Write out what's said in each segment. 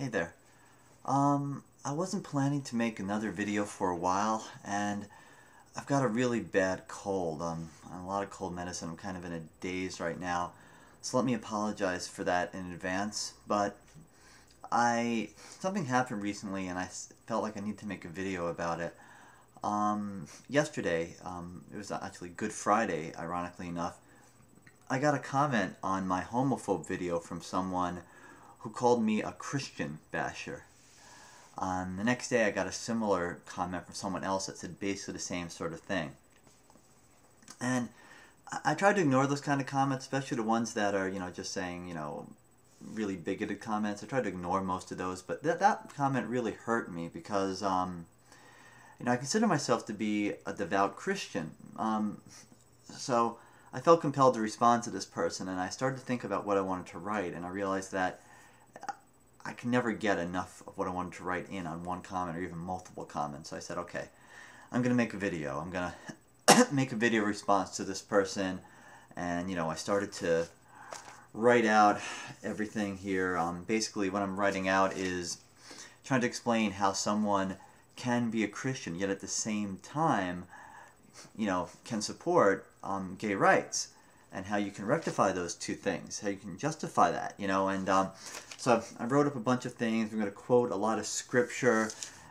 Hey there. I wasn't planning to make another video for a while, and I've got a really bad cold. On a lot of cold medicine. I'm kind of in a daze right now, so let me apologize for that in advance. But something happened recently, and I felt like I need to make a video about it. Yesterday, it was actually Good Friday, ironically enough, I got a comment on my homophobe video from someone who called me a Christian basher. The next day I got a similar comment from someone else that said basically the same sort of thing. And I tried to ignore those kind of comments, especially the ones that are, just saying, really bigoted comments. I tried to ignore most of those, but that comment really hurt me because, I consider myself to be a devout Christian. So I felt compelled to respond to this person, and I started to think about what I wanted to write, and I realized that I can never get enough of what I wanted to write in on one comment or even multiple comments. So I said, okay, I'm going to make a video. I'm going to make a video response to this person, and, I started to write out everything here. Basically, what I'm writing out is trying to explain how someone can be a Christian, yet at the same time, can support gay rights, and how you can rectify those two things, how you can justify that, so I wrote up a bunch of things. I'm going to quote a lot of scripture,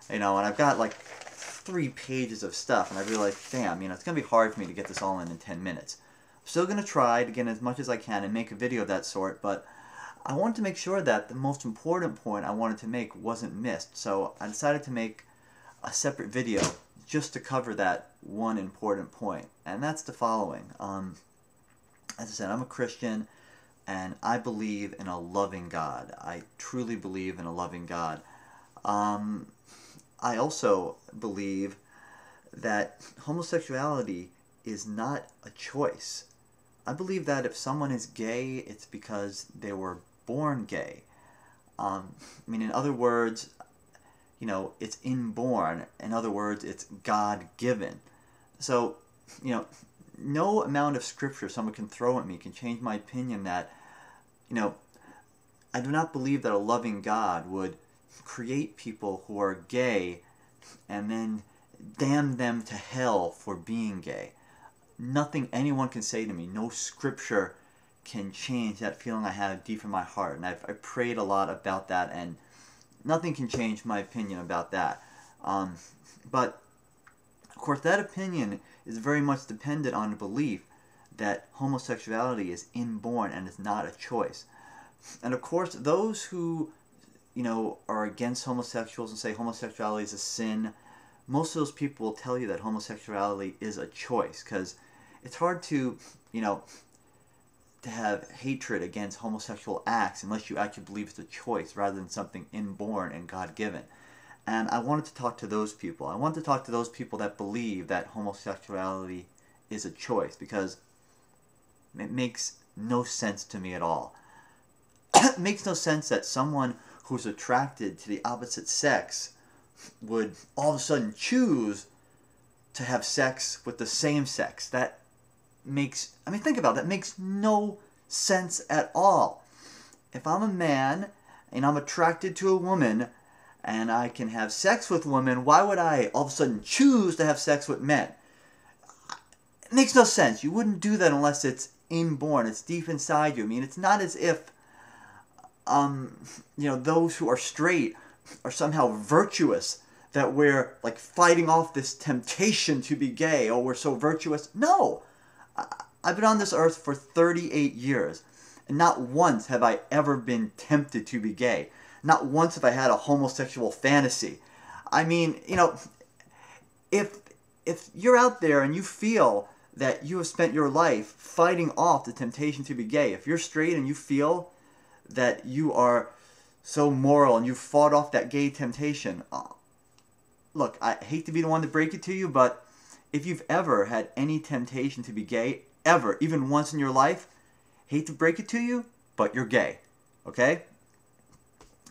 and I've got like 3 pages of stuff, and I realized, damn, it's going to be hard for me to get this all in 10 minutes. I'm still going to try to get as much as I can and make a video of that sort, but I wanted to make sure that the most important point I wanted to make wasn't missed, so I decided to make a separate video just to cover that one important point, and that's the following. As I said, I'm a Christian, and I believe in a loving God. I truly believe in a loving God. I also believe that homosexuality is not a choice. I believe that if someone is gay, it's because they were born gay. In other words, it's inborn. In other words, it's God-given. So, no amount of scripture someone can throw at me can change my opinion that, I do not believe that a loving God would create people who are gay and then damn them to hell for being gay. Nothing anyone can say to me, no scripture can change that feeling I have deep in my heart. And I've prayed a lot about that, and nothing can change my opinion about that. But, of course, that opinion is very much dependent on the belief that homosexuality is inborn and is not a choice. And, of course, those who, are against homosexuals and say homosexuality is a sin, most of those people will tell you that homosexuality is a choice, because it's hard to, to have hatred against homosexual acts unless you actually believe it's a choice rather than something inborn and God-given. And I wanted to talk to those people. I want to talk to those people that believe that homosexuality is a choice, because it makes no sense to me at all. It makes no sense that someone who's attracted to the opposite sex would all of a sudden choose to have sex with the same sex. That makes, think about it, that makes no sense at all. If I'm a man and I'm attracted to a woman and I can have sex with women, why would I all of a sudden choose to have sex with men? It makes no sense. You wouldn't do that unless it's inborn. It's deep inside you. It's not as if, those who are straight are somehow virtuous, that we're like fighting off this temptation to be gay. Oh, we're so virtuous. No! I've been on this earth for 38 years, and not once have I ever been tempted to be gay. Not once have I had a homosexual fantasy. If you're out there and you feel that you have spent your life fighting off the temptation to be gay, if you're straight and you feel that you are so moral and you've fought off that gay temptation, look, I hate to be the one to break it to you, but if you've ever had any temptation to be gay, ever, even once in your life, hate to break it to you, but you're gay, okay?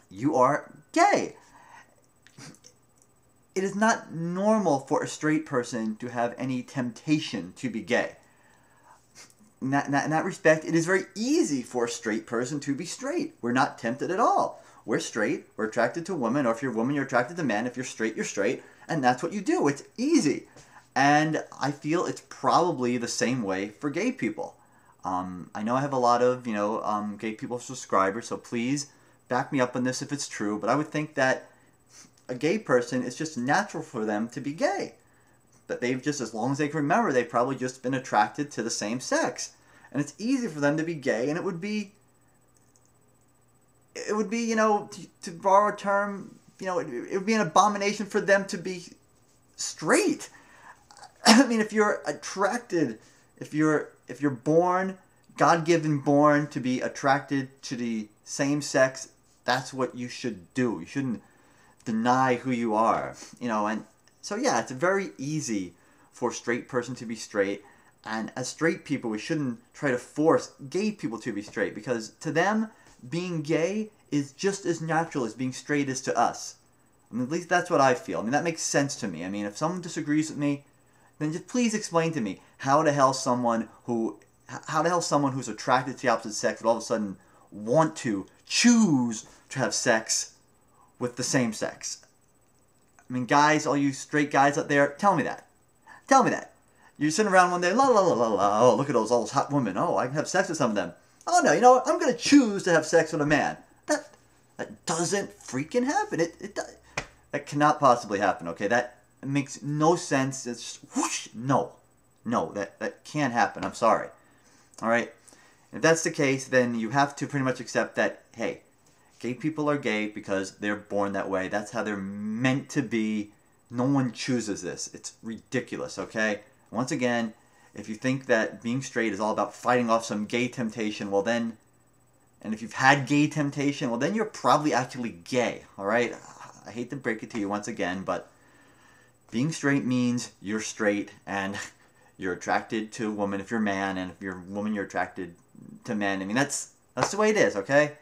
You are gay. It is not normal for a straight person to have any temptation to be gay. In that respect, it is very easy for a straight person to be straight. We're not tempted at all. we're straight, we're attracted to women, or if you're a woman, you're attracted to men. If you're straight, you're straight, and that's what you do. It's easy. And I feel it's probably the same way for gay people. I know I have a lot of, gay people subscribers, so please back me up on this if it's true, but I would think that a gay person, it's just natural for them to be gay. That they've just, as long as they can remember, they've probably just been attracted to the same sex. And it's easy for them to be gay, and it would be, to borrow a term, it would be an abomination for them to be straight. I mean, if you're attracted, if you're born, God-given born to be attracted to the same sex, that's what you should do. You shouldn't deny who you are, and so yeah, it's very easy for a straight person to be straight, and as straight people, we shouldn't try to force gay people to be straight, because to them, being gay is just as natural as being straight is to us. I mean, at least that's what I feel. I mean, that makes sense to me. I mean, if someone disagrees with me, then just please explain to me how the hell someone who's attracted to the opposite sex would all of a sudden want to choose to have sex with the same sex. I mean, guys, all you straight guys out there, tell me that. Tell me that. You're sitting around one day, la la la la la, oh, look at all those hot women. Oh, I can have sex with some of them. Oh, no, you know what? I'm going to choose to have sex with a man. That doesn't freaking happen. That cannot possibly happen, okay? That makes no sense. It's just, whoosh, no, that can't happen. I'm sorry. All right? If that's the case, then you have to pretty much accept that, hey, gay people are gay because they're born that way. That's how they're meant to be. No one chooses this. It's ridiculous, okay? Once again, if you think that being straight is all about fighting off some gay temptation, well then, and if you've had gay temptation, well then you're probably actually gay, all right? I hate to break it to you once again, but being straight means you're straight and you're attracted to a woman if you're a man, and if you're a woman, you're attracted to men. I mean, that's the way it is, okay?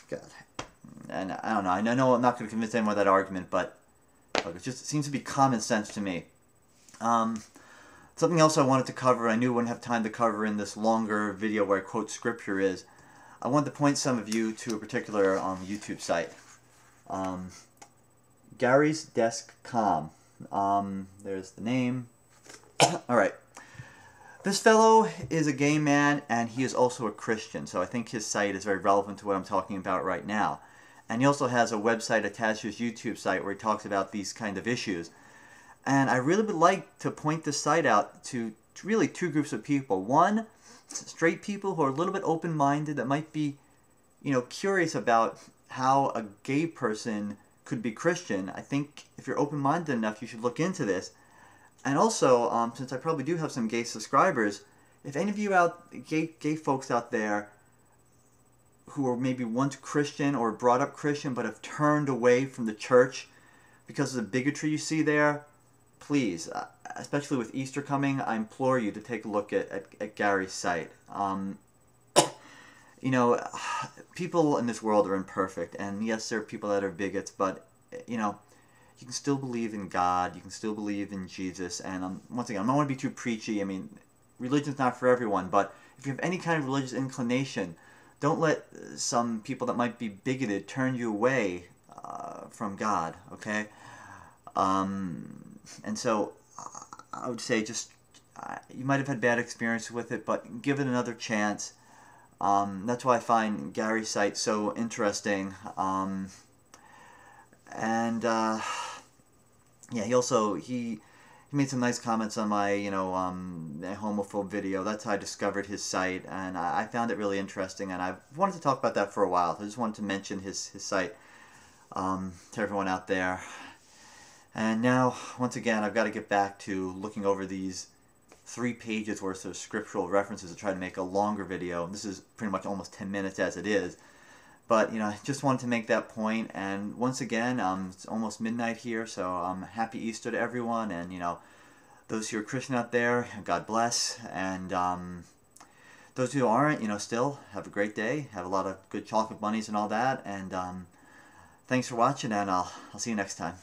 God. And I don't know. I know I'm not going to convince anyone with that argument, but look, it seems to be common sense to me. Something else I wanted to cover, I knew I wouldn't have time to cover in this longer video where I quote scripture is, I wanted to point some of you to a particular YouTube site. garysdeskcom. There's the name. Alright. This fellow is a gay man, and he is also a Christian, so I think his site is very relevant to what I'm talking about right now. And he also has a website attached to his YouTube site where he talks about these kind of issues. And I really would like to point this site out to really two groups of people. One, straight people who are a little bit open-minded, that might be, curious about how a gay person could be Christian. I think if you're open-minded enough, you should look into this. And also, since I probably do have some gay subscribers, if any of you gay folks out there who are maybe once Christian or brought up Christian but have turned away from the church because of the bigotry you see there, please, especially with Easter coming, I implore you to take a look at Gary's site. People in this world are imperfect, and yes, there are people that are bigots, but, you can still believe in God, you can still believe in Jesus, and once again, I don't want to be too preachy. I mean, religion's not for everyone, but if you have any kind of religious inclination, don't let some people that might be bigoted turn you away from God, okay? And so, I would say just, you might have had bad experience with it, but give it another chance. That's why I find Gary's site so interesting. Yeah, he made some nice comments on my, homophobe video. That's how I discovered his site, and I found it really interesting, and I wanted to talk about that for a while. I just wanted to mention his site to everyone out there. And now, once again, I've got to get back to looking over these 3 pages worth of scriptural references to try to make a longer video. This is pretty much almost 10 minutes as it is. But, I just wanted to make that point. And once again, it's almost midnight here, so happy Easter to everyone. And, those who are Christian out there, God bless. And those who aren't, still have a great day. Have a lot of good chocolate bunnies and all that. And thanks for watching, and I'll see you next time.